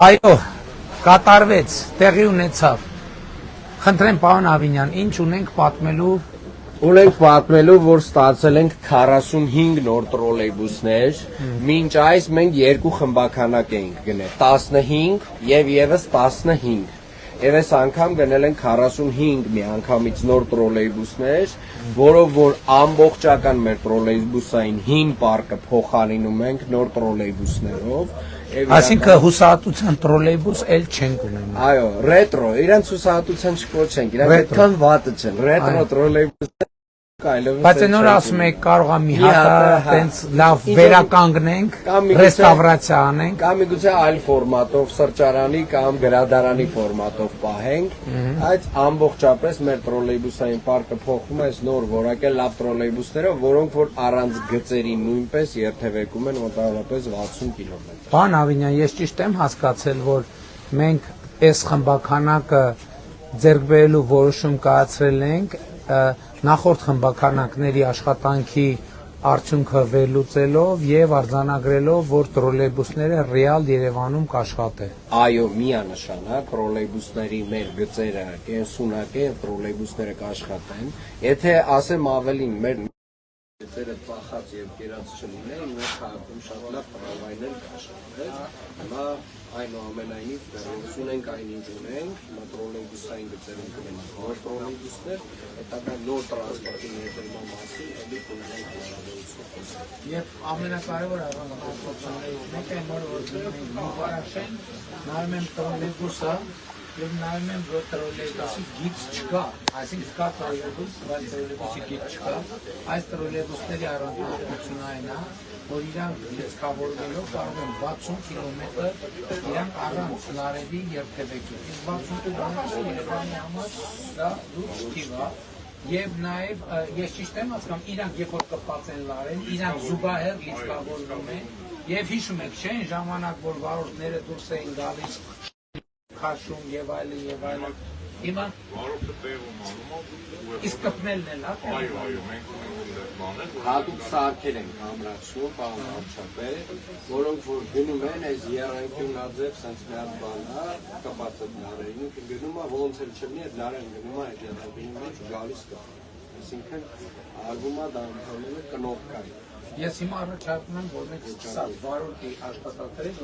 Այո, կատարվեց, տեղի ունեցավ։ Խնդրեմ պարոն Ավինյան, ինչ ունենք պատմելու։ Ունենք պատմելու, որ ստացել ենք 45 նոր տրոլեյբուսներ, մինչ այս մենք երկու խմբականակ էինք գնել, 15 եւ եւս 15։ Եվ այս անգամ գնել են 45 միանգամից նոր տրոլեյբուսներ, որով որ ամբողջական մեր տրոլեյբուսային հին պարկը փոխարինում ենք նոր տրոլեյբուսներով։ Այսինքն հուսահատության տրոլեյբուս էլ չենք ունենում։ Այո, ռետրո, իրենց հուսահատության չկոչենք, իրանք այդքան վատը չեն, ռետրո տրոլեյբուս Բայց նոր ասում եք կարող է մի հատ տենց լավ վերականգնենք, ռեստավրացիա անենք, կամ միգուցե այլ ֆորմատով սրճարանի կամ գրադարանի ֆորմատով պահենք, այդ ամբողջապես մեր տրոլեյբուսային պարկը փոխվում է այս նոր որակյալ լավ տրոլեյբուսներով, որոնք որ առանց գծերի նույնպես երթևեկում են մոտավորապես 60 կիլոմետր։ Պարոն Ավինյան, ես ճիշտ եմ հասկացել, որ մենք այս խմբականակը ձեռք բերելու որոշում կայացրել ենք նախորդ խմբականակների աշխատանքի արդյունքը վերլուծելով եւ արձանագրելով, որ տրոլեյբուսները ռեալ Երևանում կաշխատեն։ Այո, միանշանակ տրոլեյբուսների մեր գծերը կենսունակ են, տրոլեյբուսները կաշխատեն։ Եթե ասեմ ավելին, մեր գծերը ծախած եւ կերած չլինեն, մեր քաղաքում շատ լավ տրամվայներ կաշխատեն։ Հիմա այնուամենայնիվ ունենք այնինչ ունենք, հիմա տրոլեյբուսային գծերում կունենանք նոր տրոլեյբուսներ, հետագա նոր տրանսպորտի ներդրման մասին էլի կունենանք հնարավորություն։ Եվ ամենակարևորը հաղորդություններից մեկը այն որ նույնարաշեն նայում եմ տրոլեյբուսը եւ նայում եմ որ տրոլեյբուսի գիծ չկա, այսինքն կա տրոլեյբուս, բայց տրոլեյբուսի գիծ չկա, այս տրոլեյբուսների առանձնահատկությունը այն է, որ իրանք լիցքավորվելով կարող են 60 կիլոմետր իրանք առանց լարերի երթևեկել։ Իսկ 60 կիլոմետր Երևանի համար դա լուրջ թիվ է։ Եվ նաև ես ճիշտ եմ հասկանում, իրանք երբ որ կպած են լարեն, իրանք զուգահեռ լիցքավորվում են եւ հիշում եք, չէ՞, ժամանակ որ վարորդները դուրս էին գալիս քաշում եւ այլն հիմա վարորդը տեղում անում իսկ կպնելն էլ հա այո մենք ունենք բաներ հատուկ սարքեր են ամրացնում պարոն վարչապետ, որոնք որ գնում են այս եռանկյունաձև sense մի հատ բան է կապած այդ լարերին, գնում է ոնց էլ չլինի այդ լարեն գնում է այդ եռանկյունի մեջ գալիս կա, այսինքն արվում է դա ընդհանրապես կնոպկա։ Ես հիմա առաջարկում եմ որ մենք սկսած վարորդի աշխատանքներից